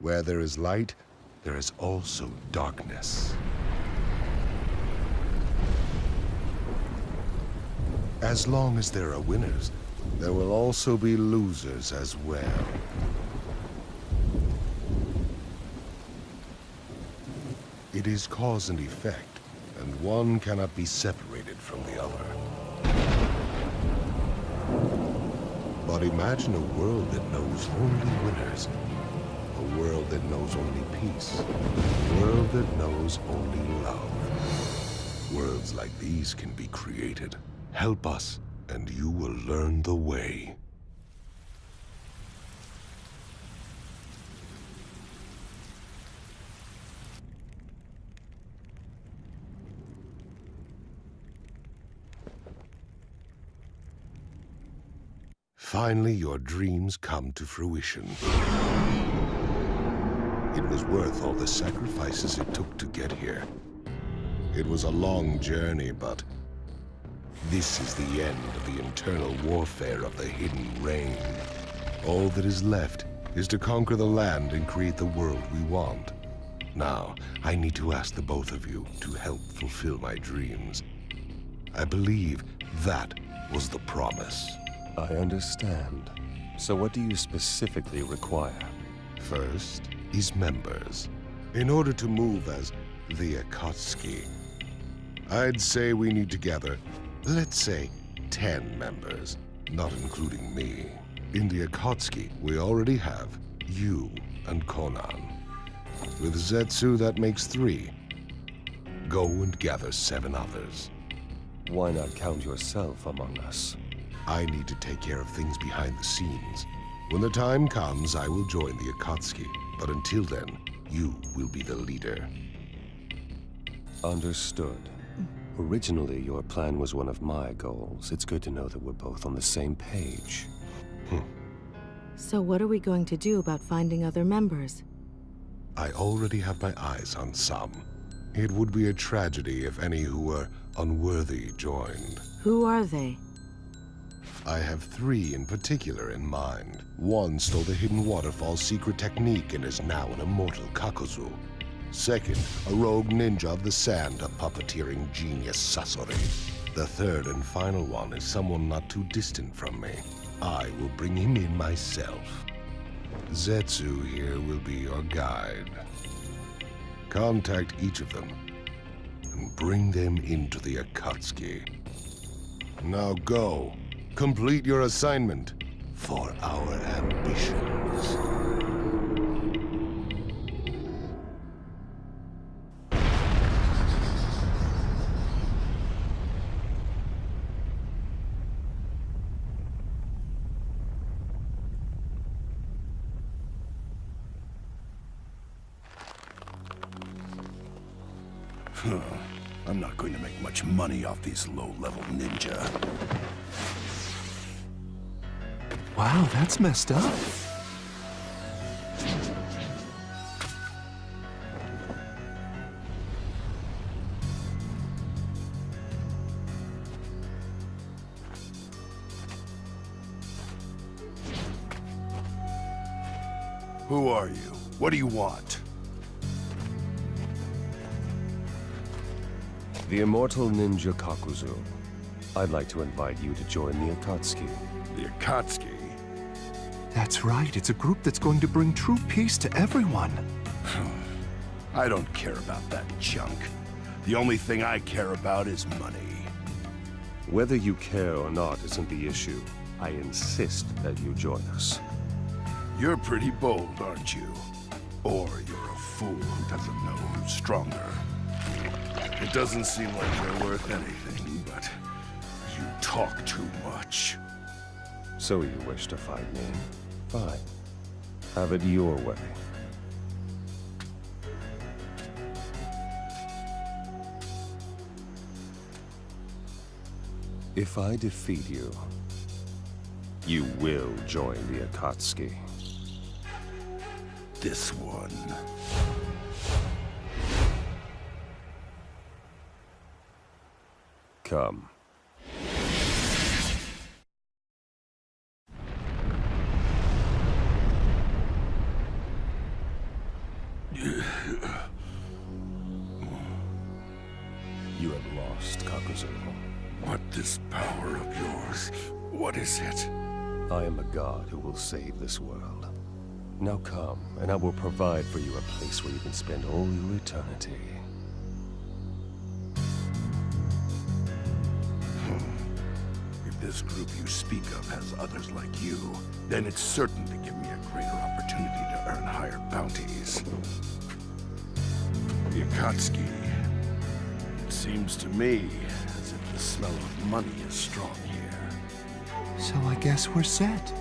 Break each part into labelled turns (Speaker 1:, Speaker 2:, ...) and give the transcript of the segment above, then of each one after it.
Speaker 1: Where there is light, there is also darkness. As long as there are winners, there will also be losers as well. It is cause and effect, and one cannot be separated from the other. But imagine a world that knows only winners. A world that knows only peace. A world that knows only love. Worlds like these can be created. Help us, and you will learn the way. Finally, your dreams come to fruition. It was worth all the sacrifices it took to get here. It was a long journey, but this is the end of the internal warfare of the Hidden Reign. All that is left is to conquer the land and create the world we want. Now, I need to ask the both of you to help fulfill my dreams. I believe that was the promise.
Speaker 2: I understand. So what do you specifically require?
Speaker 1: First is members. In order to move as the Akatsuki, I'd say we need to gather, let's say, 10 members, not including me. In the Akatsuki, we already have you and Conan. With Zetsu, that makes 3. Go and gather 7 others.
Speaker 2: Why not count yourself among us?
Speaker 1: I need to take care of things behind the scenes. When the time comes, I will join the Akatsuki. But until then, you will be the leader.
Speaker 2: Understood. Originally, your plan was one of my goals. It's good to know that we're both on the same page.
Speaker 3: So what are we going to do about finding other members?
Speaker 1: I already have my eyes on some. It would be a tragedy if any who were unworthy joined.
Speaker 3: Who are they?
Speaker 1: I have 3 in particular in mind. One stole the Hidden Waterfall's secret technique and is now an immortal Kakuzu. Second, a rogue ninja of the sand, a puppeteering genius Sasori. The third and final one is someone not too distant from me. I will bring him in myself. Zetsu here will be your guide. Contact each of them and bring them into the Akatsuki. Now go. Complete your assignment for our ambitions.
Speaker 4: I'm not going to make much money off these low-level ninja.
Speaker 5: Wow, that's messed up.
Speaker 4: Who are you? What do you want?
Speaker 2: The immortal ninja Kakuzu. I'd like to invite you to join the Akatsuki.
Speaker 4: The Akatsuki?
Speaker 5: That's right, it's a group that's going to bring true peace to everyone.
Speaker 4: I don't care about that junk. The only thing I care about is money.
Speaker 2: Whether you care or not isn't the issue. I insist that you join us.
Speaker 4: You're pretty bold, aren't you? Or you're a fool who doesn't know who's stronger. It doesn't seem like you're worth anything, but you talk too much.
Speaker 2: So you wish to fight me? Fine. Have it your way. If I defeat you, you will join the Akatsuki.
Speaker 4: This one.
Speaker 2: Come. lost, Kakuzu.
Speaker 4: What this power of yours? What is it?
Speaker 2: I am a god who will save this world. Now come, and I will provide for you a place where you can spend all your eternity.
Speaker 4: If this group you speak of has others like you, then it's certain to give me a greater opportunity to earn higher bounties. The Akatsuki. It seems to me as if the smell of money is strong here.
Speaker 5: So I guess we're set.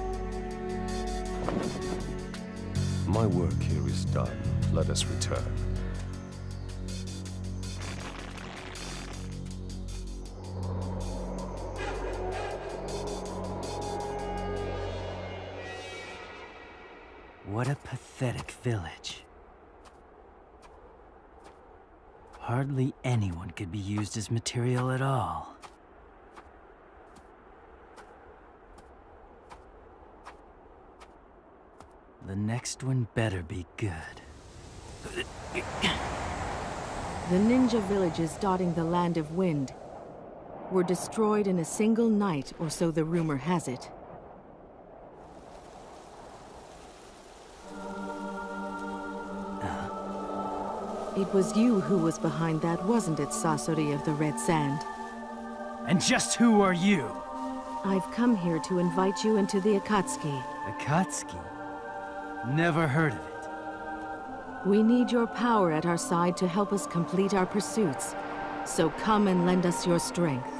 Speaker 2: My work here is done. Let us return.
Speaker 6: What a pathetic village. Hardly anyone could be used as material at all. The next one better be good.
Speaker 3: The ninja villages dotting the Land of Wind were destroyed in a single night, or so the rumor has it. It was you who was behind that, wasn't it, Sasori of the Red Sand?
Speaker 6: And just who are you?
Speaker 3: I've come here to invite you into the Akatsuki.
Speaker 6: Akatsuki? Never heard of it.
Speaker 3: We need your power at our side to help us complete our pursuits. So come and lend us your strength.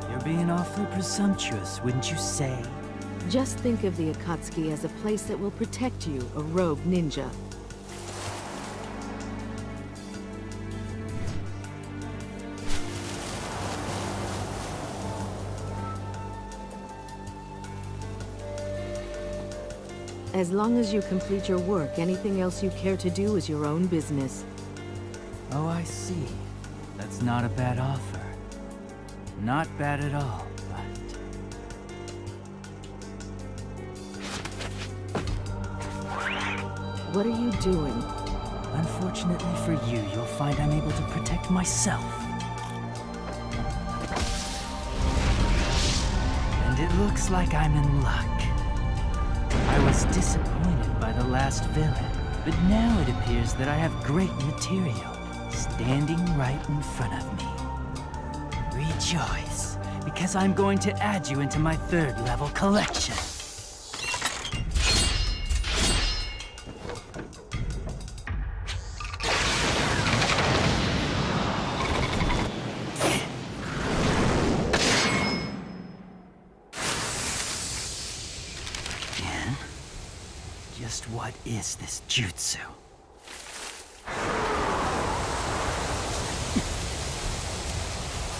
Speaker 6: You're being awfully presumptuous, wouldn't you say?
Speaker 3: Just think of the Akatsuki as a place that will protect you, a rogue ninja. As long as you complete your work, anything else you care to do is your own business.
Speaker 6: Oh, I see. That's not a bad offer. Not bad at all, but...
Speaker 3: What are you doing?
Speaker 6: Unfortunately for you, you'll find I'm able to protect myself. And it looks like I'm in luck. I was disappointed by the last villain, but now it appears that I have great material standing right in front of me. Rejoice, because I'm going to add you into my third level collection. Just what is this jutsu?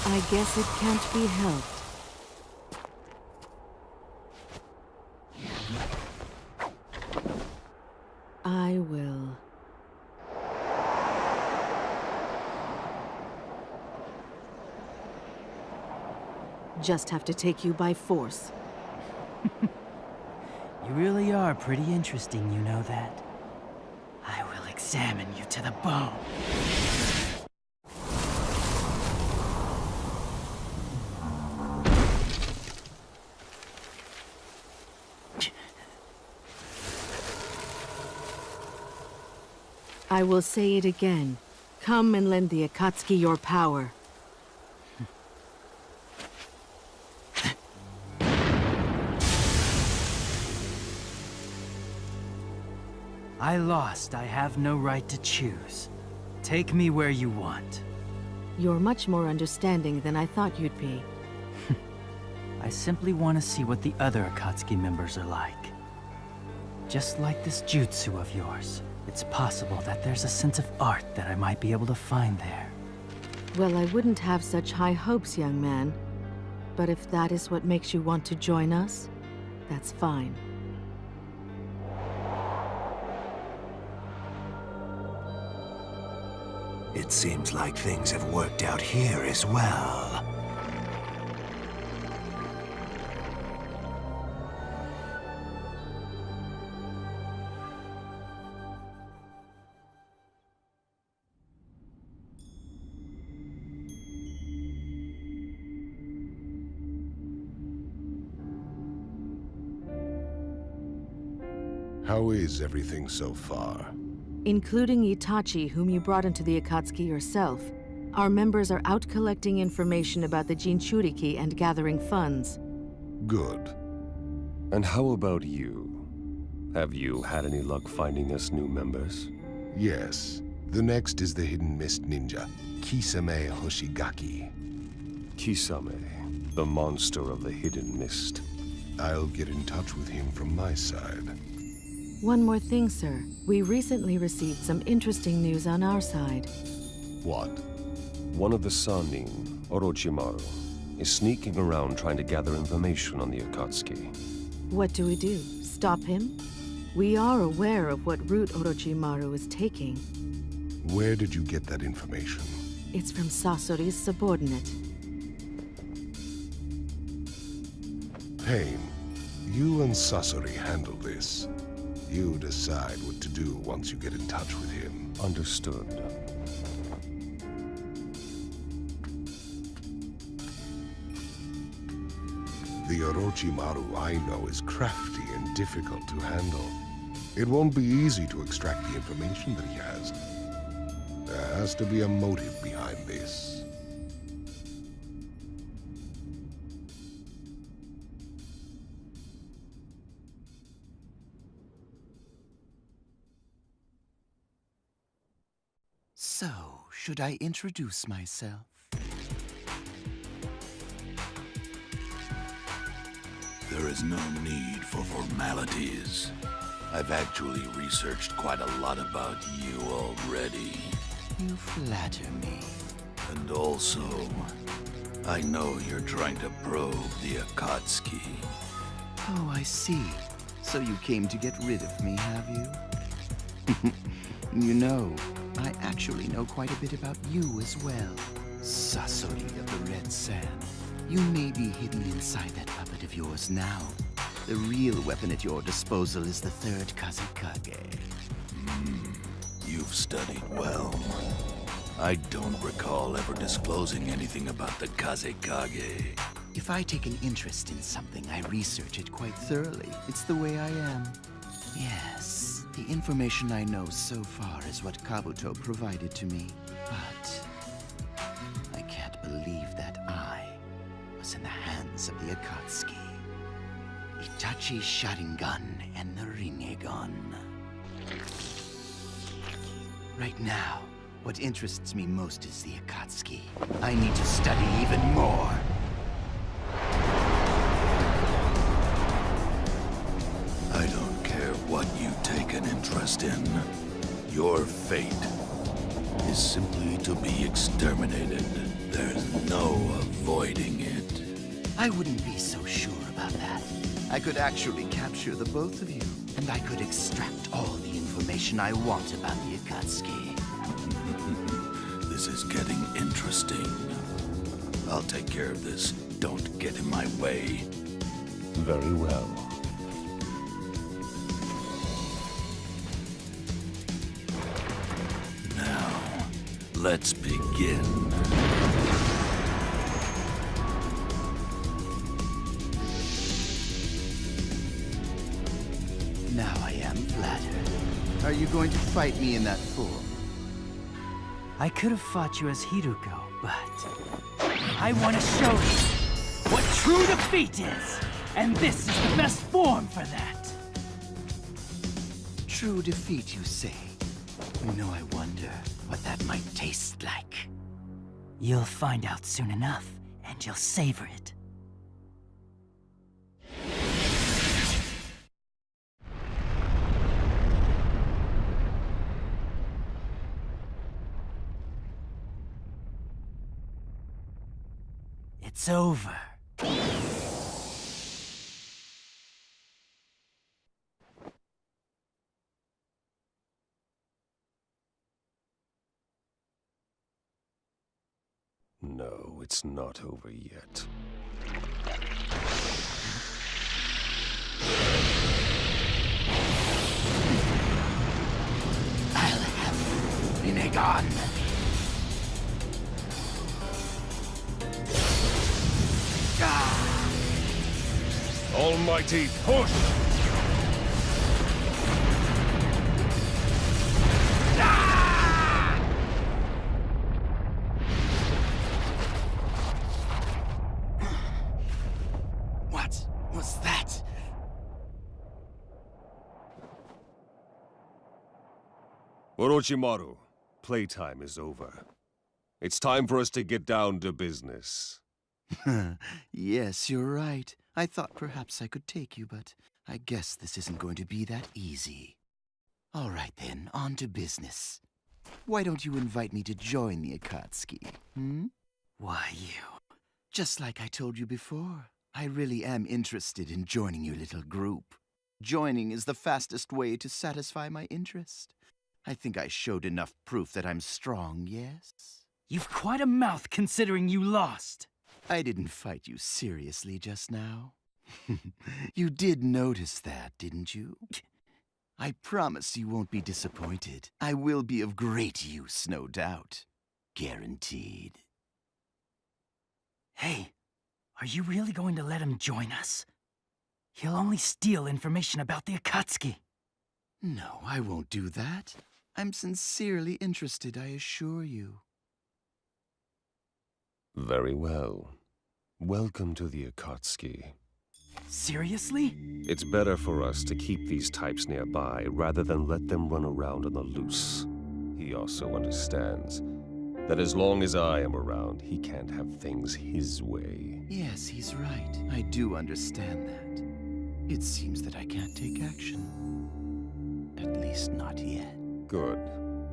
Speaker 3: I guess it can't be helped. I will. Just have to take you by force.
Speaker 6: You really are pretty interesting, you know that? I will examine you to the bone.
Speaker 3: I will say it again. Come and lend the Akatsuki your power.
Speaker 6: I lost. I have no right to choose. Take me where you want.
Speaker 3: You're much more understanding than I thought you'd be.
Speaker 6: I simply want to see what the other Akatsuki members are like. Just like this jutsu of yours, it's possible that there's a sense of art that I might be able to find there.
Speaker 3: Well, I wouldn't have such high hopes, young man. But if that is what makes you want to join us, that's fine.
Speaker 7: It seems like things have worked out here as well.
Speaker 1: How is everything so far?
Speaker 3: Including Itachi, whom you brought into the Akatsuki yourself. Our members are out collecting information about the Jinchuriki and gathering funds.
Speaker 1: Good.
Speaker 2: And how about you? Have you had any luck finding us new members?
Speaker 1: Yes. The next is the Hidden Mist Ninja, Kisame Hoshigaki.
Speaker 2: Kisame, the monster of the Hidden Mist.
Speaker 1: I'll get in touch with him from my side.
Speaker 3: One more thing, sir. We recently received some interesting news on our side.
Speaker 1: What?
Speaker 2: One of the Sannin, Orochimaru, is sneaking around trying to gather information on the Akatsuki.
Speaker 3: What do we do? Stop him? We are aware of what route Orochimaru is taking.
Speaker 1: Where did you get that information?
Speaker 3: It's from Sasori's subordinate.
Speaker 1: Pain, you and Sasori handle this. You decide what to do once you get in touch with him.
Speaker 2: Understood.
Speaker 1: The Orochimaru I know is crafty and difficult to handle. It won't be easy to extract the information that he has. There has to be a motive behind this.
Speaker 8: So, should I introduce myself?
Speaker 4: There is no need for formalities. I've actually researched quite a lot about you already.
Speaker 8: You flatter me.
Speaker 4: And also, I know you're trying to probe the Akatsuki.
Speaker 8: Oh, I see. So you came to get rid of me, have you? You know, I actually know quite a bit about you as well. Sasori of the Red Sand. You may be hidden inside that puppet of yours now. The real weapon at your disposal is the third Kazekage.
Speaker 4: You've studied well. I don't recall ever disclosing anything about the Kazekage.
Speaker 8: If I take an interest in something, I research it quite thoroughly. It's the way I am. Yes, the information I know so far is what Kabuto provided to me. But I can't believe that I was in the hands of the Akatsuki. Itachi's Sharingan and the Rinnegan. Right now, what interests me most is the Akatsuki. I need to study even more.
Speaker 4: I don't care what you take an interest in. Your fate is simply to be exterminated. There's no avoiding it.
Speaker 8: I wouldn't be so sure about that. I could actually capture the both of you, and I could extract all the information I want about the Akatsuki.
Speaker 4: This is getting interesting. I'll take care of this. Don't get in my way.
Speaker 2: Very well.
Speaker 4: Now, let's begin.
Speaker 8: Now I am flattered. Are you going to fight me in that form?
Speaker 6: I could have fought you as Hiruko, but I want to show you what true defeat is! And this is the best form for that!
Speaker 8: True defeat, you say? No, I wonder what that might taste like.
Speaker 6: You'll find out soon enough, and you'll savor it. It's over.
Speaker 2: No, it's not over yet.
Speaker 8: I'll have Rinnegan.
Speaker 2: Almighty push! Orochimaru, playtime is over. It's time for us to get down to business.
Speaker 8: Yes, you're right. I thought perhaps I could take you, but I guess this isn't going to be that easy. All right then, on to business. Why don't you invite me to join the Akatsuki, hmm?
Speaker 6: Why you?
Speaker 8: Just like I told you before, I really am interested in joining your little group. Joining is the fastest way to satisfy my interest. I think I showed enough proof that I'm strong, yes?
Speaker 6: You've quite a mouth considering you lost.
Speaker 8: I didn't fight you seriously just now. You did notice that, didn't you? I promise you won't be disappointed. I will be of great use, no doubt. Guaranteed.
Speaker 6: Hey, are you really going to let him join us? He'll only steal information about the Akatsuki.
Speaker 8: No, I won't do that. I'm sincerely interested, I assure you.
Speaker 2: Very well. Welcome to the Akatsuki.
Speaker 6: Seriously?
Speaker 2: It's better for us to keep these types nearby rather than let them run around on the loose. He also understands that as long as I am around, he can't have things his way.
Speaker 8: Yes, he's right. I do understand that. It seems that I can't take action. At least not yet.
Speaker 2: Good.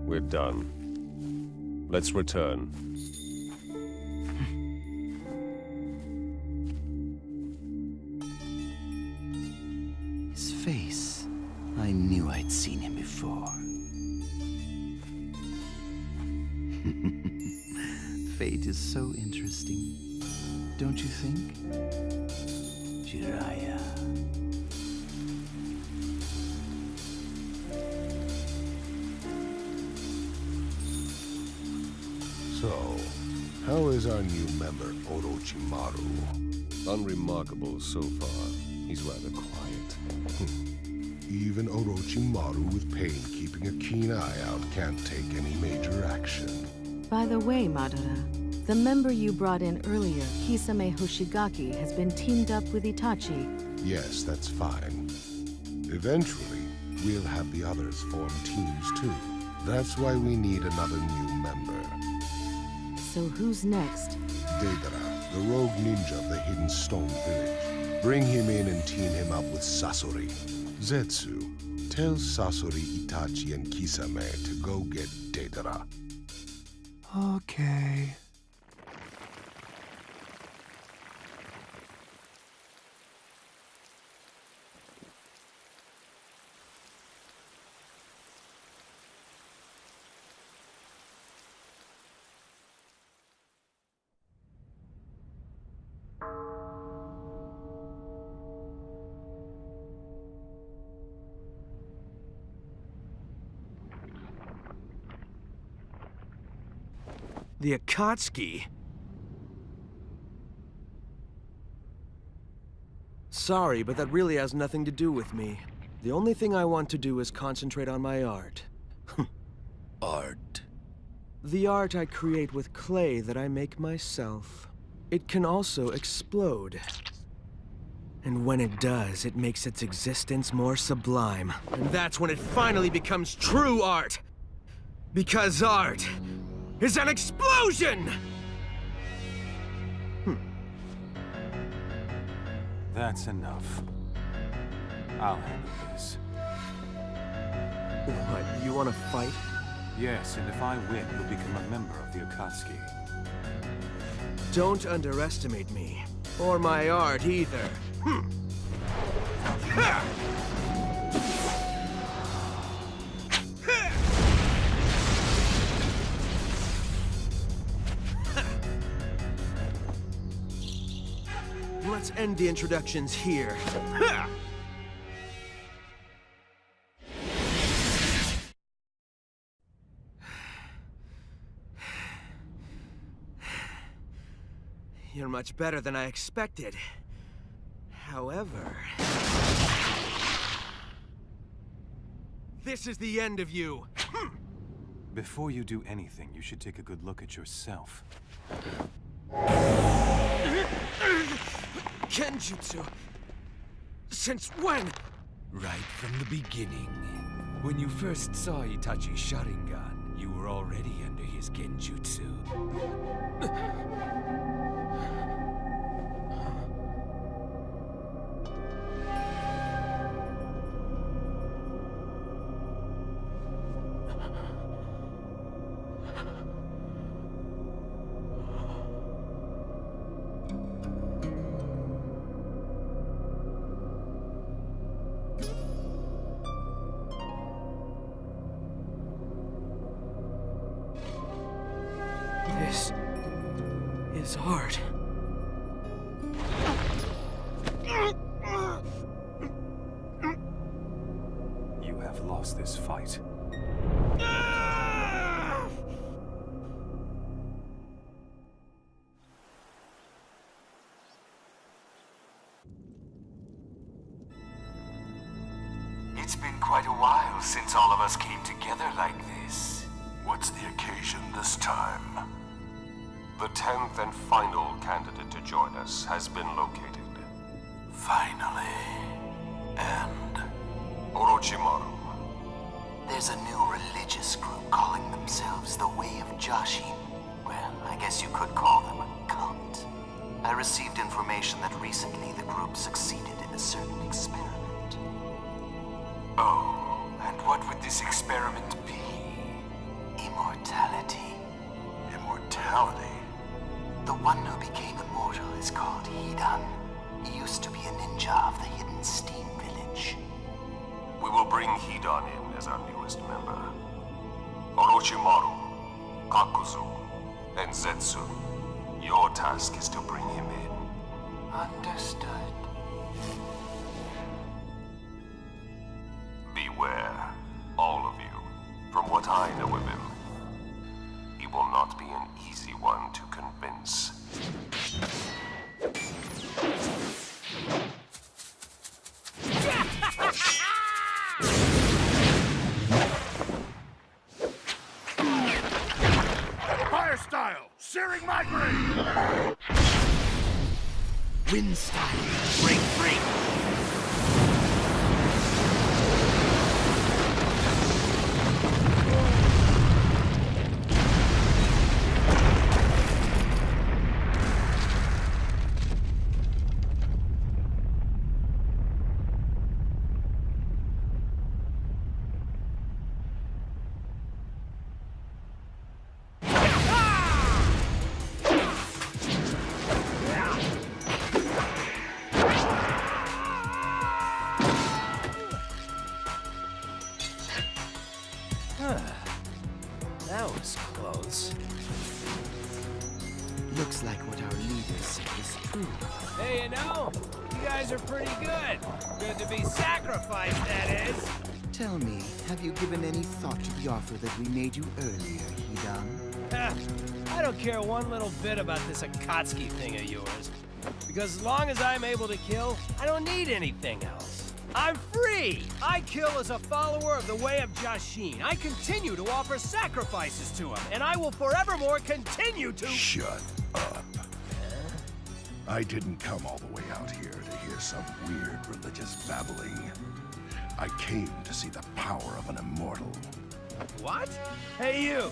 Speaker 2: We're done. Let's return.
Speaker 8: His face. I knew I'd seen him before. Fate is so interesting. Don't you think? Jiraiya.
Speaker 1: So, how is our new member, Orochimaru?
Speaker 2: Unremarkable so far. He's rather quiet.
Speaker 1: Even Orochimaru with pain keeping a keen eye out can't take any major action.
Speaker 3: By the way, Madara, the member you brought in earlier, Kisame Hoshigaki, has been teamed up with Itachi.
Speaker 1: Yes, that's fine. Eventually, we'll have the others form teams too. That's why we need another new member.
Speaker 3: So who's next?
Speaker 1: Deidara, the rogue ninja of the Hidden Stone Village. Bring him in and team him up with Sasori. Zetsu, tell Sasori, Itachi, and Kisame to go get Deidara.
Speaker 5: Okay.
Speaker 9: The Akatsuki? Sorry, but that really has nothing to do with me. The only thing I want to do is concentrate on my art.
Speaker 8: Art.
Speaker 9: The art I create with clay that I make myself. It can also explode. And when it does, it makes its existence more sublime. And that's when it finally becomes true art! Because art is an explosion!
Speaker 10: That's enough. I'll handle this.
Speaker 9: What, you want to fight?
Speaker 10: Yes, and if I win, you'll become a member of the Akatsuki.
Speaker 9: Don't underestimate me. Or my art, either. Let's end the introductions here. You're much better than I expected. However... this is the end of you!
Speaker 10: Before you do anything, you should take a good look at yourself.
Speaker 9: Kenjutsu? Since when?
Speaker 7: Right from the beginning.
Speaker 11: When you first saw Itachi's Sharingan, you were already under his genjutsu.
Speaker 9: This is hard.
Speaker 10: You have lost this fight.
Speaker 7: It's been quite a while since all of us came together like this.
Speaker 4: What's the occasion this time?
Speaker 2: The 10th and final candidate to join us has been located.
Speaker 7: Finally. And
Speaker 2: Orochimaru.
Speaker 8: There's a new religious group calling themselves the Way of Jashin. Well, I guess you could call them a cult. I received information that recently the group succeeded in a certain experiment.
Speaker 7: oh, and what would this experiment be?
Speaker 8: Immortality.
Speaker 7: Immortality?
Speaker 8: The one who became immortal is called Hidan. He used to be a ninja of the hidden steam village.
Speaker 2: We will bring Hidan in as our newest member. Orochimaru, Kakuzu, and Zetsu. Your task is to bring him in.
Speaker 8: Understood.
Speaker 2: Beware, all of you. From what I know of him, he will not be an easy one to convince.
Speaker 4: Fire style! Searing migraine!
Speaker 8: Wind style. Break free.
Speaker 11: That was close.
Speaker 8: Looks like what our leader said is true.
Speaker 11: Hey, you know, you guys are pretty good. Good to be sacrificed, that is.
Speaker 8: Tell me, have you given any thought to the offer that we made you earlier, Hidan?
Speaker 11: I don't care one little bit about this Akatsuki thing of yours. Because as long as I'm able to kill, I don't need anything else. I'm free! I kill as a follower of the Way of Jashin. I continue to offer sacrifices to him, and I will forevermore continue to—
Speaker 4: Shut up. I didn't come all the way out here to hear some weird religious babbling. I came to see the power of an immortal.
Speaker 11: What? Hey, you!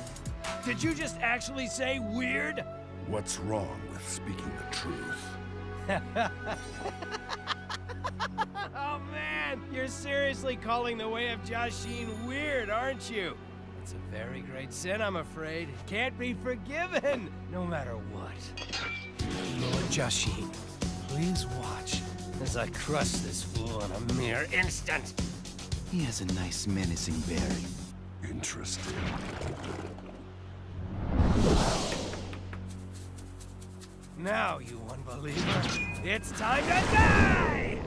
Speaker 11: Did you just actually say weird?
Speaker 4: What's wrong with speaking the truth?
Speaker 11: Oh man, you're seriously calling the Way of Jashin weird, aren't you? It's a very great sin, I'm afraid. It can't be forgiven, no matter what. Lord Jashin, please watch as I crush this fool in a mere instant.
Speaker 8: He has a nice menacing bearing.
Speaker 4: Interesting.
Speaker 11: Now, you unbeliever, it's time to die!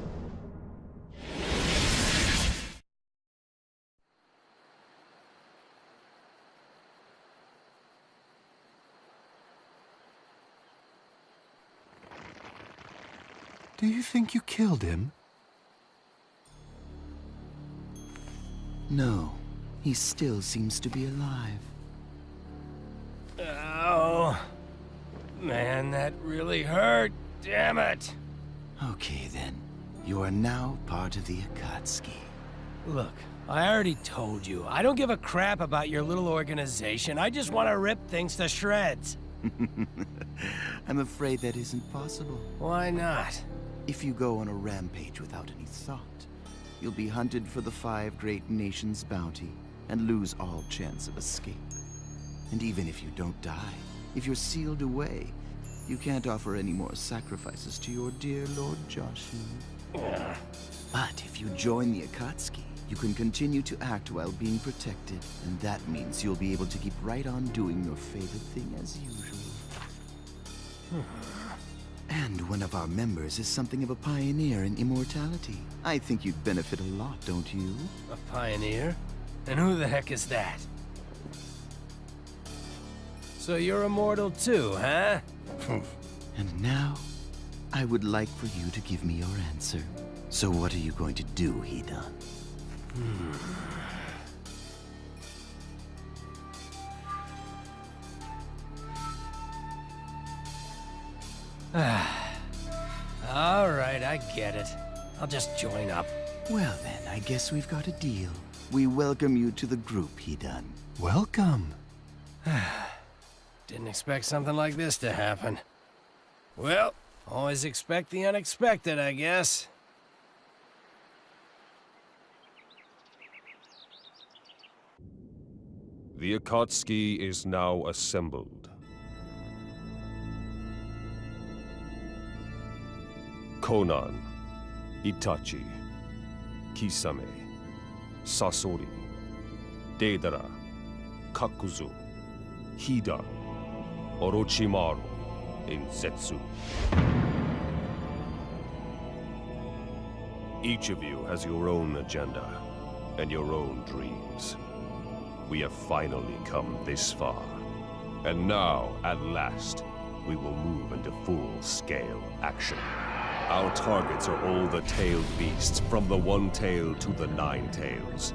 Speaker 5: Do you think you killed him?
Speaker 8: No, he still seems to be alive.
Speaker 11: Oh, man, that really hurt. Damn it.
Speaker 8: Okay then, you are now part of the Akatsuki.
Speaker 11: Look, I already told you, I don't give a crap about your little organization. I just want to rip things to shreds.
Speaker 8: I'm afraid that isn't possible.
Speaker 11: Why not?
Speaker 8: If you go on a rampage without any thought, you'll be hunted for the 5 great nations' bounty and lose all chance of escape. And even if you don't die, if you're sealed away, you can't offer any more sacrifices to your dear Lord Joshin. But if you join the Akatsuki, you can continue to act while being protected, and that means you'll be able to keep right on doing your favorite thing as usual. And one of our members is something of a pioneer in immortality. I think you'd benefit a lot, don't you?
Speaker 11: A pioneer? And who the heck is that? So you're immortal too, huh?
Speaker 8: And now, I would like for you to give me your answer. So what are you going to do, Hidan?
Speaker 11: All right, I get it. I'll just join up.
Speaker 8: Well then, I guess we've got a deal. We welcome you to the group, Hidan.
Speaker 5: Welcome.
Speaker 11: Didn't expect something like this to happen. Well, always expect the unexpected, I guess.
Speaker 2: The Akatsuki is now assembled. Konan, Itachi, Kisame, Sasori, Deidara, Kakuzu, Hidan, Orochimaru, and Zetsu. Each of you has your own agenda and your own dreams. We have finally come this far. And now, at last, we will move into full-scale action. Our targets are all the tailed beasts, from the one tail to the 9 tails.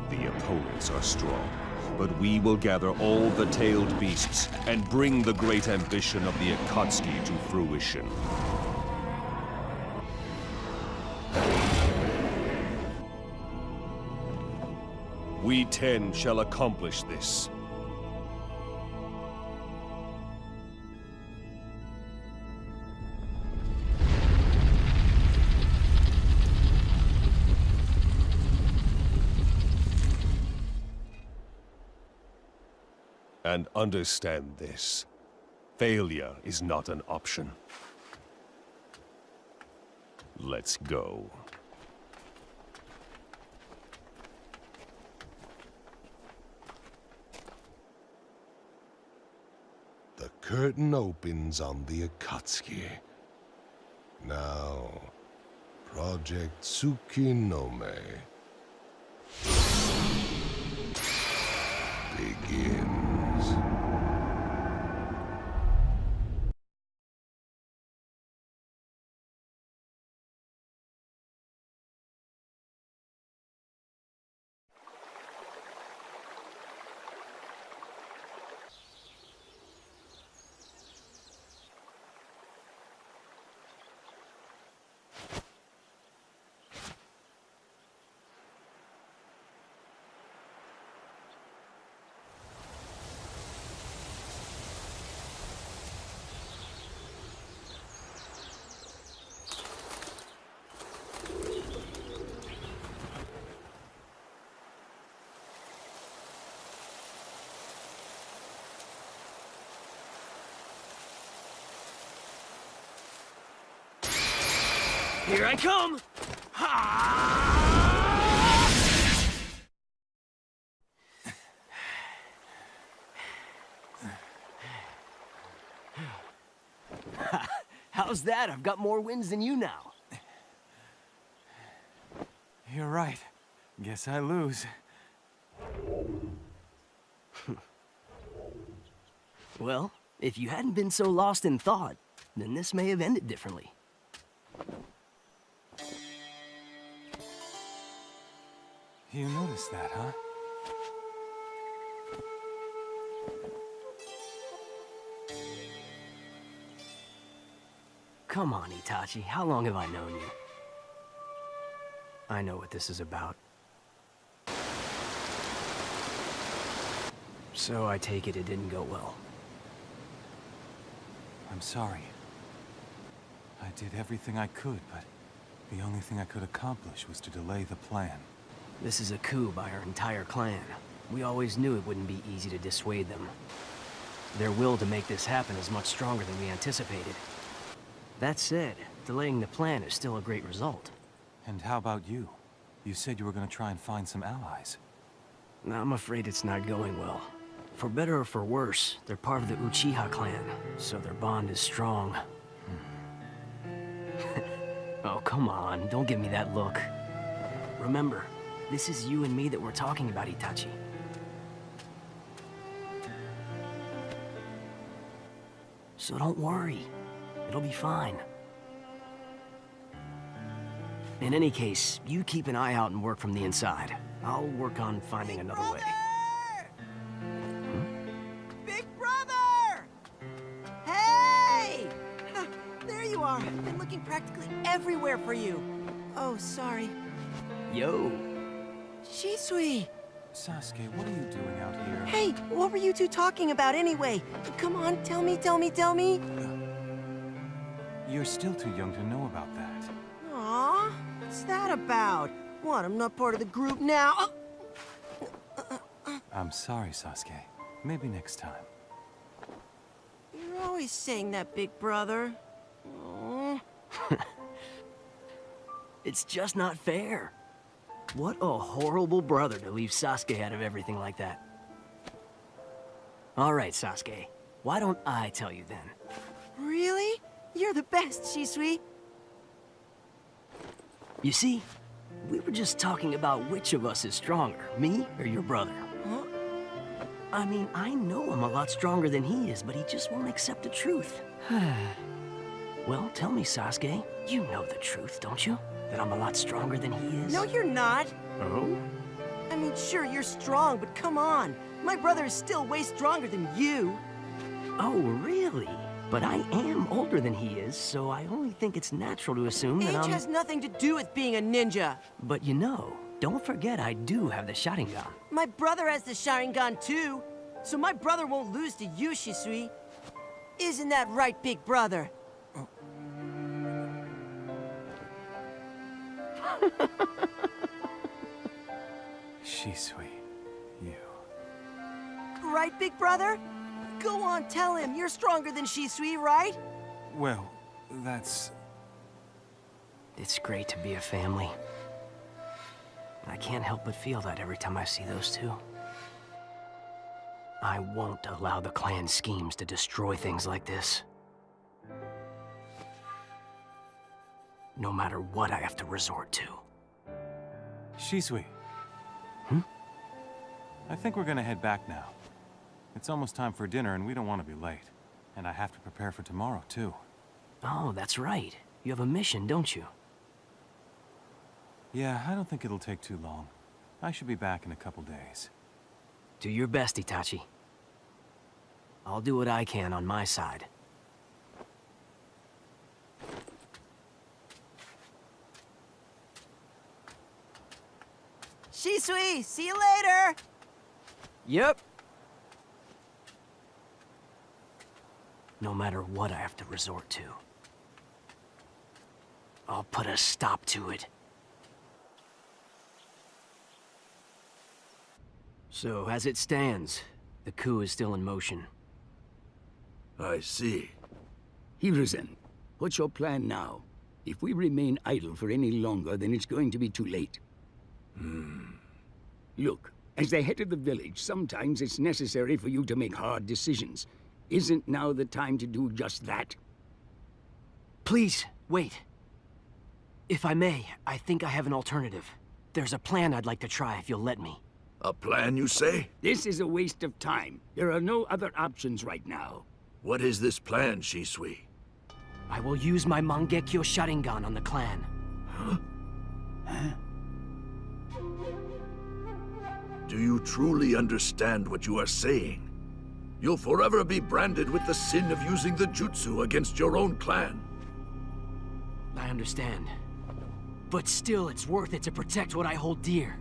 Speaker 2: The opponents are strong, but we will gather all the tailed beasts and bring the great ambition of the Akatsuki to fruition. We 10 shall accomplish this. And understand this. Failure is not an option. Let's go.
Speaker 1: The curtain opens on the Akatsuki. Now, Project Tsukinome begins.
Speaker 11: Here I come!
Speaker 12: How's that? I've got more wins than you now.
Speaker 10: You're right. Guess I lose.
Speaker 12: Well, if you hadn't been so lost in thought, then this may have ended differently.
Speaker 10: You noticed that, huh?
Speaker 12: Come on, Itachi. How long have I known you? I know what this is about. So I take it didn't go well.
Speaker 10: I'm sorry. I did everything I could, but the only thing I could accomplish was to delay the plan.
Speaker 12: This is a coup by our entire clan. We always knew it wouldn't be easy to dissuade them. Their will to make this happen is much stronger than we anticipated. That said, delaying the plan is still a great result.
Speaker 10: And how about you? You said you were going to try and find some allies.
Speaker 12: I'm afraid it's not going well. For better or for worse, they're part of the Uchiha clan, so their bond is strong. Oh, come on, don't give me that look. Remember, this is you and me that we're talking about, Itachi. So don't worry. It'll be fine. In any case, you keep an eye out and work from the inside. I'll work on finding another way.
Speaker 13: Big brother! Hey! There you are. I've been looking practically everywhere for you. Oh, sorry.
Speaker 12: Yo!
Speaker 13: Shisui!
Speaker 10: Sasuke, what are you doing out here?
Speaker 13: Hey, what were you two talking about anyway? Come on, tell me.
Speaker 10: You're still too young to know about that.
Speaker 13: Aw, what's that about? What, I'm not part of the group now?
Speaker 10: I'm sorry, Sasuke. Maybe next time.
Speaker 13: You're always saying that, big brother. Aw.
Speaker 12: It's just not fair. What a horrible brother to leave Sasuke out of everything like that. All right, Sasuke. Why don't I tell you then?
Speaker 13: Really? You're the best, Shisui.
Speaker 12: You see, we were just talking about which of us is stronger, me or your brother.
Speaker 13: Huh?
Speaker 12: I mean, I know I'm a lot stronger than he is, but he just won't accept the truth. Well, tell me, Sasuke. You know the truth, don't you? That I'm a lot stronger than he is?
Speaker 13: No, you're not.
Speaker 12: Oh?
Speaker 13: I mean, sure, you're strong, but come on. My brother is still way stronger than you.
Speaker 12: Oh, really? But I am older than he is, so I only think it's natural to assume that
Speaker 13: Age has nothing to do with being a ninja.
Speaker 12: But you know, don't forget I do have the Sharingan.
Speaker 13: My brother has the Sharingan too, so my brother won't lose to you, Shisui. Isn't that right, big brother?
Speaker 10: Shisui, you.
Speaker 13: Right, big brother? Go on, tell him. You're stronger than Shisui, right?
Speaker 10: Well, that's...
Speaker 12: It's great to be a family. I can't help but feel that every time I see those two. I won't allow the clan schemes to destroy things like this. No matter what I have to resort to.
Speaker 10: Shisui. I think we're gonna head back now. It's almost time for dinner and we don't want to be late. And I have to prepare for tomorrow, too.
Speaker 12: Oh, that's right. You have a mission, don't you?
Speaker 10: Yeah, I don't think it'll take too long. I should be back in a couple days.
Speaker 12: Do your best, Itachi. I'll do what I can on my side.
Speaker 13: Shisui, see you later!
Speaker 12: Yep. No matter what I have to resort to, I'll put a stop to it. So, as it stands, the coup is still in motion.
Speaker 14: I see. Hiruzen, what's your plan now? If we remain idle for any longer, then it's going to be too late. Look, as the head of the village, sometimes it's necessary for you to make hard decisions. Isn't now the time to do just that?
Speaker 12: Please, wait. If I may, I think I have an alternative. There's a plan I'd like to try if you'll let me.
Speaker 14: A plan, you say? This is a waste of time. There are no other options right now.
Speaker 15: What is this plan, Shisui?
Speaker 12: I will use my Mangekyo Sharingan on the clan.
Speaker 15: Huh? Do you truly understand what you are saying? You'll forever be branded with the sin of using the jutsu against your own clan.
Speaker 12: I understand. But still, it's worth it to protect what I hold dear.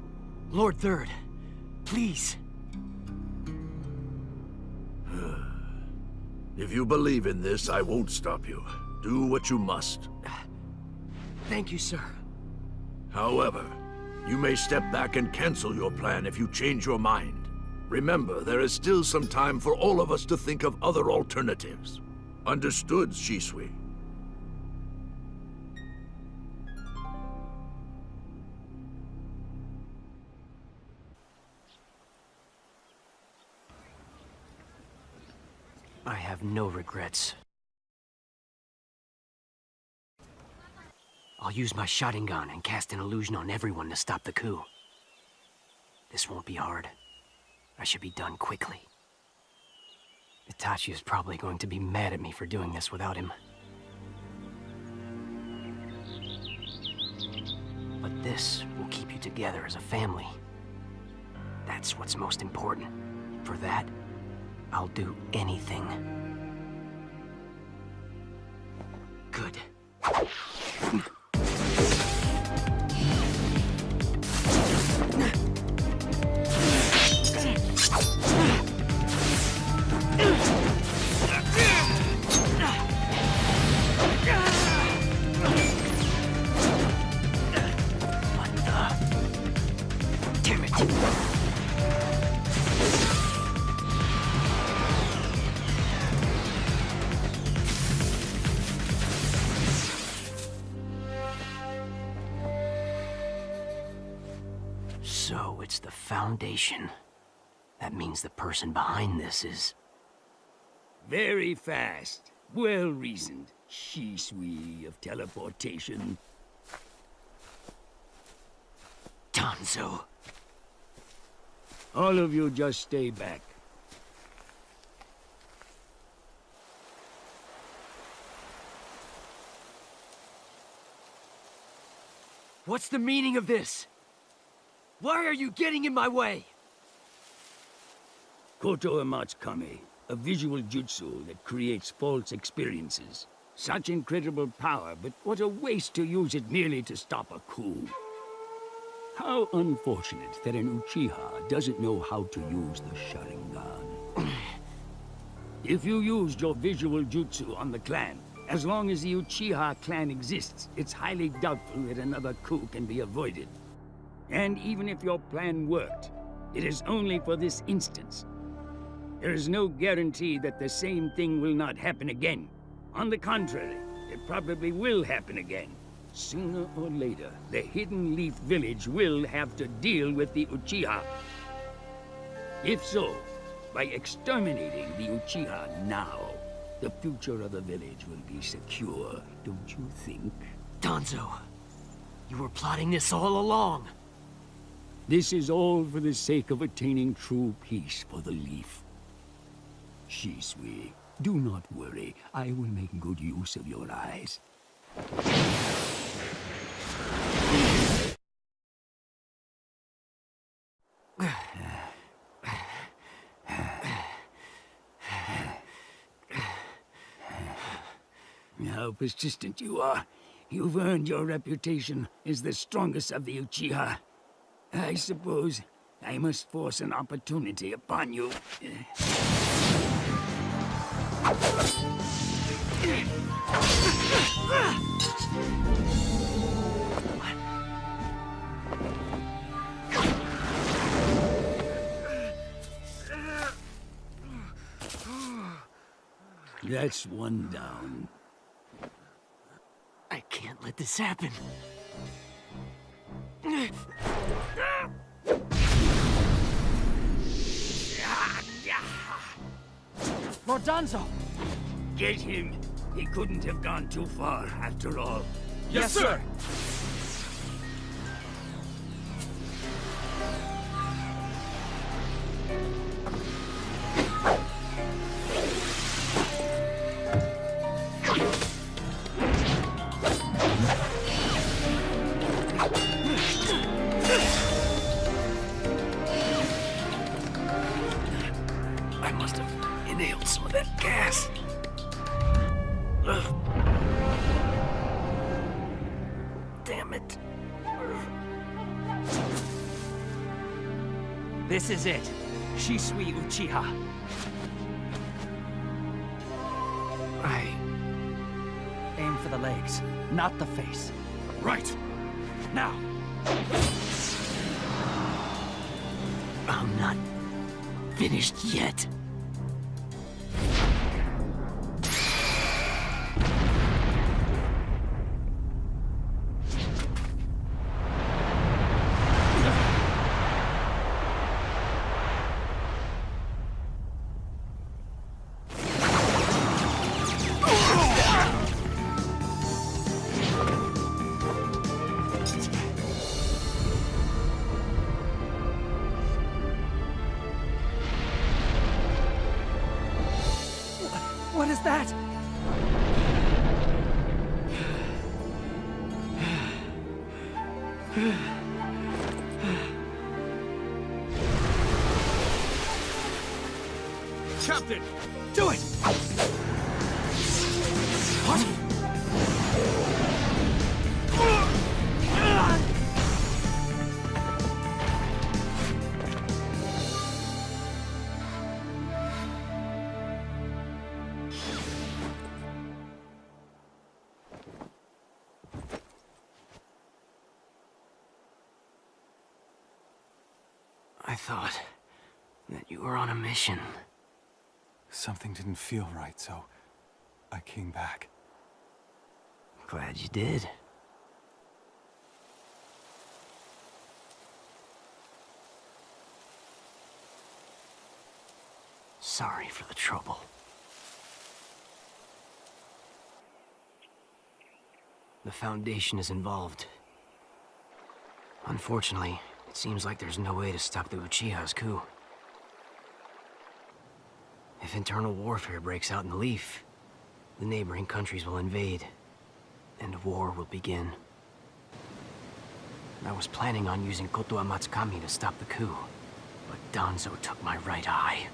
Speaker 12: Lord Third, please.
Speaker 15: If you believe in this, I won't stop you. Do what you must.
Speaker 13: Thank you, sir.
Speaker 15: However, you may step back and cancel your plan if you change your mind. Remember, there is still some time for all of us to think of other alternatives. Understood, Shisui?
Speaker 12: I have no regrets. I'll use my Sharingan and cast an illusion on everyone to stop the coup. This won't be hard. I should be done quickly. Itachi is probably going to be mad at me for doing this without him. But this will keep you together as a family. That's what's most important. For that, I'll do anything. Good. Damn it. So it's the Foundation. That means the person behind this is...
Speaker 14: Very fast. Well reasoned. Shisui of teleportation.
Speaker 12: Danzo.
Speaker 14: All of you just stay back.
Speaker 12: What's the meaning of this? Why are you getting in my way?
Speaker 14: Koto Amatsukami, a visual jutsu that creates false experiences. Such incredible power, but what a waste to use it merely to stop a coup. How unfortunate that an Uchiha doesn't know how to use the Sharingan. If you used your visual jutsu on the clan, as long as the Uchiha clan exists, it's highly doubtful that another coup can be avoided. And even if your plan worked, it is only for this instance. There is no guarantee that the same thing will not happen again. On the contrary, it probably will happen again. Sooner or later, the Hidden Leaf Village will have to deal with the Uchiha. If so, by exterminating the Uchiha now, the future of the village will be secure, don't you think?
Speaker 12: Danzo, you were plotting this all along.
Speaker 14: This is all for the sake of attaining true peace for the Leaf. Shisui, do not worry. I will make good use of your eyes. How persistent you are. You've earned your reputation as the strongest of the Uchiha. I suppose I must force an opportunity upon you. That's one down.
Speaker 12: I can't let this happen.
Speaker 14: Lord Danzo! Get him! He couldn't have gone too far, after all.
Speaker 11: Yes, sir!
Speaker 12: I must have inhaled some of that gas. Ugh. Damn it.
Speaker 6: This is it. Shisui Uchiha. for the legs, not the face.
Speaker 15: Right. Now.
Speaker 12: I'm not finished yet.
Speaker 6: What is that?
Speaker 15: Captain!
Speaker 6: Do it! What?
Speaker 12: I thought that you were on a mission.
Speaker 10: Something didn't feel right, so I came back.
Speaker 12: Glad you did. Sorry for the trouble. The Foundation is involved. Unfortunately, it seems like there's no way to stop the Uchiha's coup. If internal warfare breaks out in the Leaf, the neighboring countries will invade, and war will begin. I was planning on using Kotoa Matsukami to stop the coup, but Danzo took my right eye.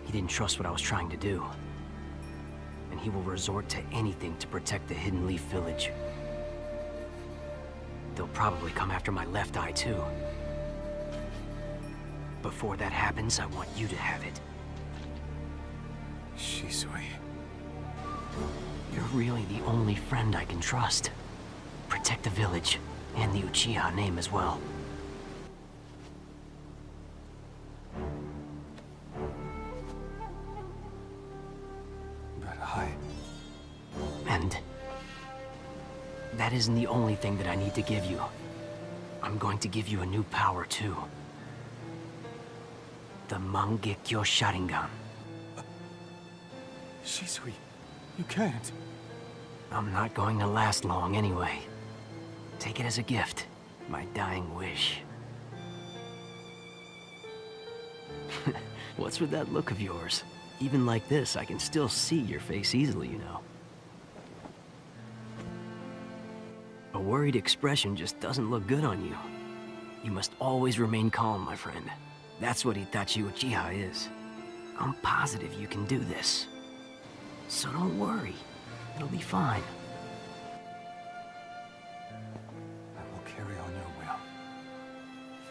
Speaker 12: He didn't trust what I was trying to do, and he will resort to anything to protect the Hidden Leaf Village. They'll probably come after my left eye, too. Before that happens, I want you to have it.
Speaker 10: Shisui.
Speaker 12: You're really the only friend I can trust. Protect the village, and the Uchiha name as well.
Speaker 10: But I...
Speaker 12: And that isn't the only thing that I need to give you. I'm going to give you a new power, too. The Mangekyo Sharingan.
Speaker 10: Shisui, you can't.
Speaker 12: I'm not going to last long anyway. Take it as a gift, my dying wish. What's with that look of yours? Even like this, I can still see your face easily, you know. A worried expression just doesn't look good on you. You must always remain calm, my friend. That's what Itachi Uchiha is. I'm positive you can do this. So don't worry. It'll be fine.
Speaker 10: I will carry on your will.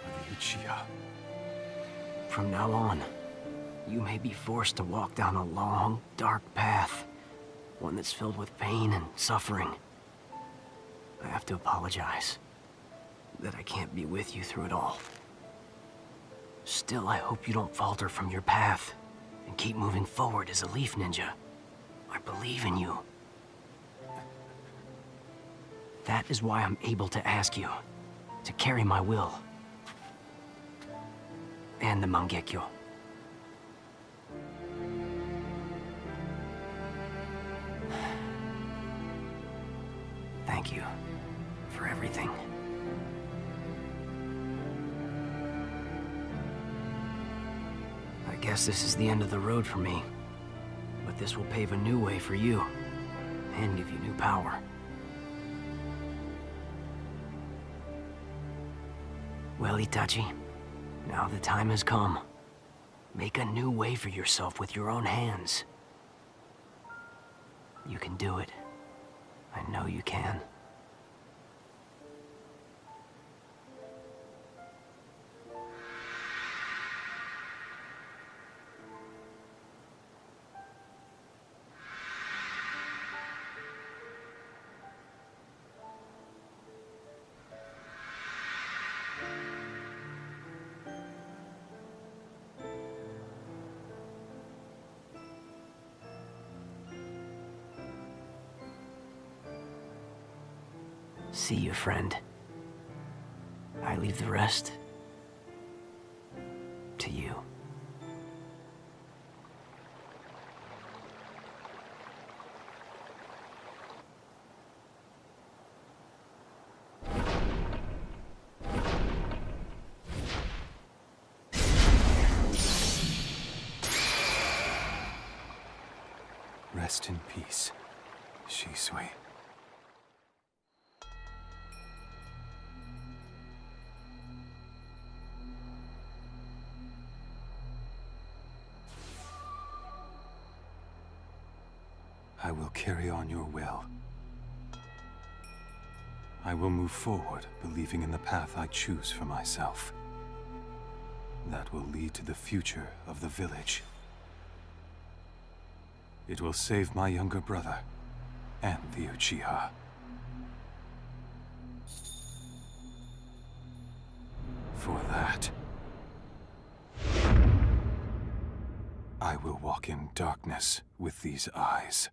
Speaker 10: For the Uchiha.
Speaker 12: From now on, you may be forced to walk down a long, dark path. One that's filled with pain and suffering. I have to apologize that I can't be with you through it all. Still, I hope you don't falter from your path and keep moving forward as a Leaf Ninja. I believe in you. That is why I'm able to ask you to carry my will. And the Mangekyo. Thank you for everything. I guess this is the end of the road for me. But this will pave a new way for you, and give you new power. Well, Itachi, now the time has come. Make a new way for yourself with your own hands. You can do it. I know you can. See you, friend. I leave the rest to you.
Speaker 10: Rest in peace, Shisui. I will carry on your will. I will move forward, believing in the path I choose for myself. That will lead to the future of the village. It will save my younger brother and the Uchiha. For that, I will walk in darkness with these eyes.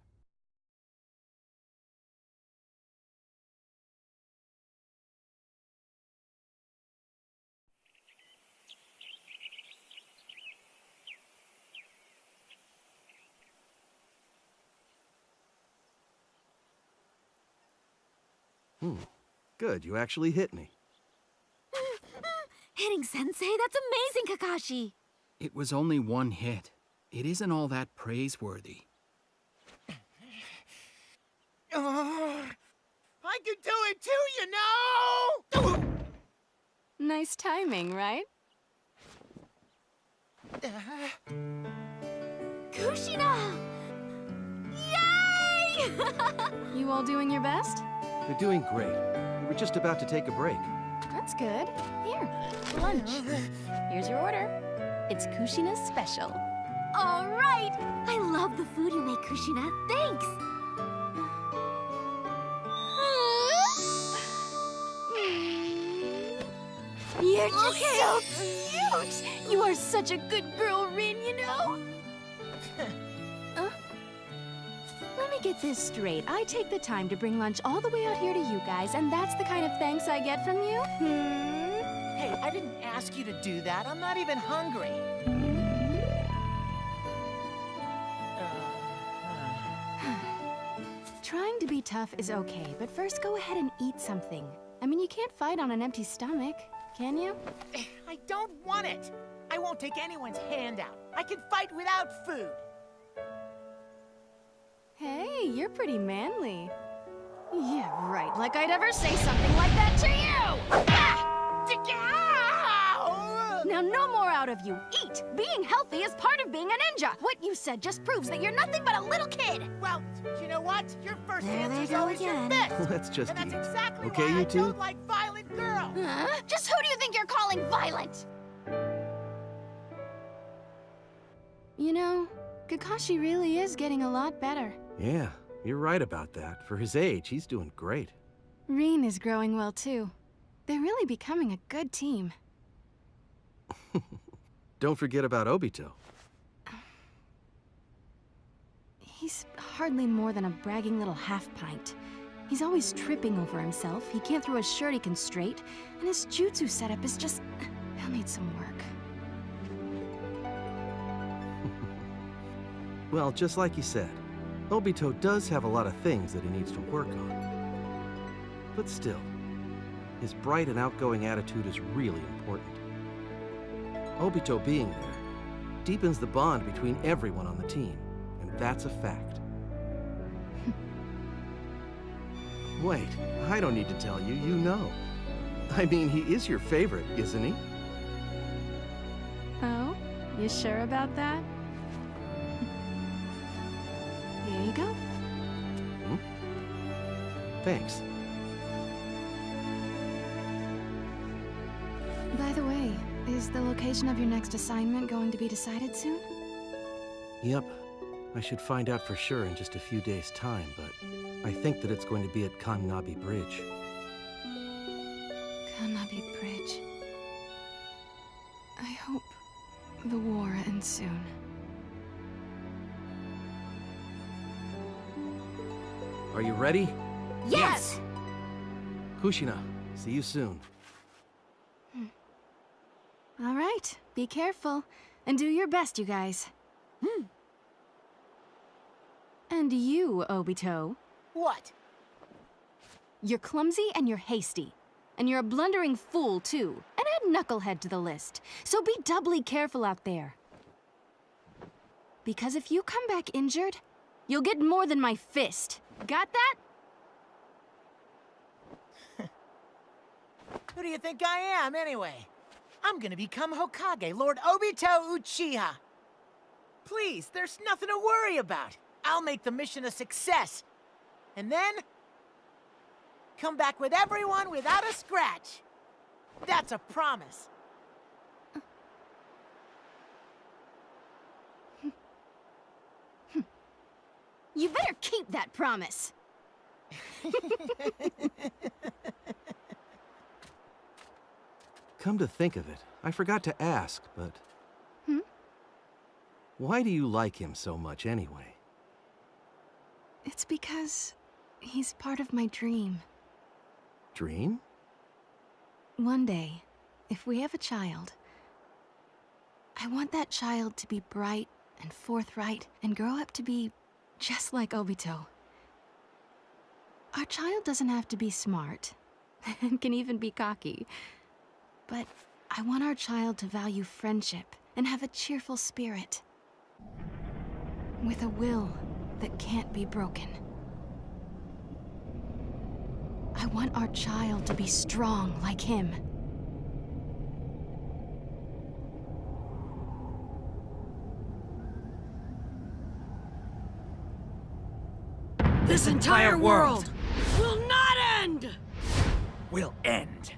Speaker 9: Good, you actually hit me.
Speaker 16: Hitting Sensei? That's amazing, Kakashi!
Speaker 17: It was only one hit. It isn't all that praiseworthy.
Speaker 11: I could do it too, you know!
Speaker 16: Nice timing, right? Kushina! Yay! You all doing your best?
Speaker 9: They're doing great. We were just about to take a break.
Speaker 16: That's good. Here, lunch. Here's your order. It's Kushina's special. All right! I love the food you make, Kushina. Thanks! You're just so cute! You are such a good girl, Rin, you know? Let me get this straight. I take the time to bring lunch all the way out here to you guys, and that's the kind of thanks I get from you?
Speaker 18: Hey, I didn't ask you to do that. I'm not even hungry.
Speaker 16: Trying to be tough is okay, but first go ahead and eat something. I mean, you can't fight on an empty stomach, can you?
Speaker 18: I don't want it. I won't take anyone's hand out. I can fight without food.
Speaker 16: Hey, you're pretty manly. Yeah, right. Like I'd ever say something like that to you! Now, no more out of you. Eat! Being healthy is part of being a ninja. What you said just proves that you're nothing but a little kid.
Speaker 18: Well, you know what? Your first
Speaker 16: There
Speaker 18: answer
Speaker 16: they
Speaker 18: is
Speaker 16: go
Speaker 18: always
Speaker 16: again.
Speaker 18: your best.
Speaker 9: Let's just
Speaker 18: and
Speaker 9: eat.
Speaker 18: that's exactly
Speaker 9: Okay,
Speaker 18: why
Speaker 9: you
Speaker 18: I
Speaker 9: two?
Speaker 18: don't like violent girls.
Speaker 16: Just who do you think you're calling violent? You know, Kakashi really is getting a lot better.
Speaker 9: Yeah, you're right about that. For his age, he's doing great.
Speaker 16: Rin is growing well, too. They're really becoming a good team.
Speaker 9: Don't forget about Obito.
Speaker 16: He's hardly more than a bragging little half-pint. He's always tripping over himself, he can't throw a shuriken straight, and his jutsu setup is just... he'll need some work.
Speaker 9: Well, just like you said, Obito does have a lot of things that he needs to work on. But still, his bright and outgoing attitude is really important. Obito being there deepens the bond between everyone on the team, and that's a fact. Wait, I don't need to tell you, you know. I mean, he is your favorite, isn't he?
Speaker 16: Oh? You sure about that? Here you go.
Speaker 9: Thanks.
Speaker 16: By the way, is the location of your next assignment going to be decided soon?
Speaker 9: Yep. I should find out for sure in just a few days' time, but I think that it's going to be at Kannabi Bridge.
Speaker 16: Kannabi Bridge. I hope the war ends soon.
Speaker 9: Are you ready?
Speaker 16: Yes!
Speaker 19: Kushina, see you soon.
Speaker 16: All right, be careful. And do your best, you guys. And you, Obito.
Speaker 18: What?
Speaker 16: You're clumsy and you're hasty. And you're a blundering fool, too. And add Knucklehead to the list. So be doubly careful out there. Because if you come back injured, you'll get more than my fist. Got that?
Speaker 18: Who do you think I am, anyway? I'm gonna become Hokage, Lord Obito Uchiha. Please, there's nothing to worry about. I'll make the mission a success. And then, come back with everyone without a scratch. That's a promise.
Speaker 16: You better keep that promise.
Speaker 19: Come to think of it, I forgot to ask, but... Why do you like him so much anyway?
Speaker 16: It's because he's part of my dream.
Speaker 19: Dream?
Speaker 16: One day, if we have a child, I want that child to be bright and forthright and grow up to be just like Obito. Our child doesn't have to be smart, and can even be cocky. But I want our child to value friendship and have a cheerful spirit. With a will that can't be broken. I want our child to be strong like him.
Speaker 13: This entire world will not end!
Speaker 11: Will end.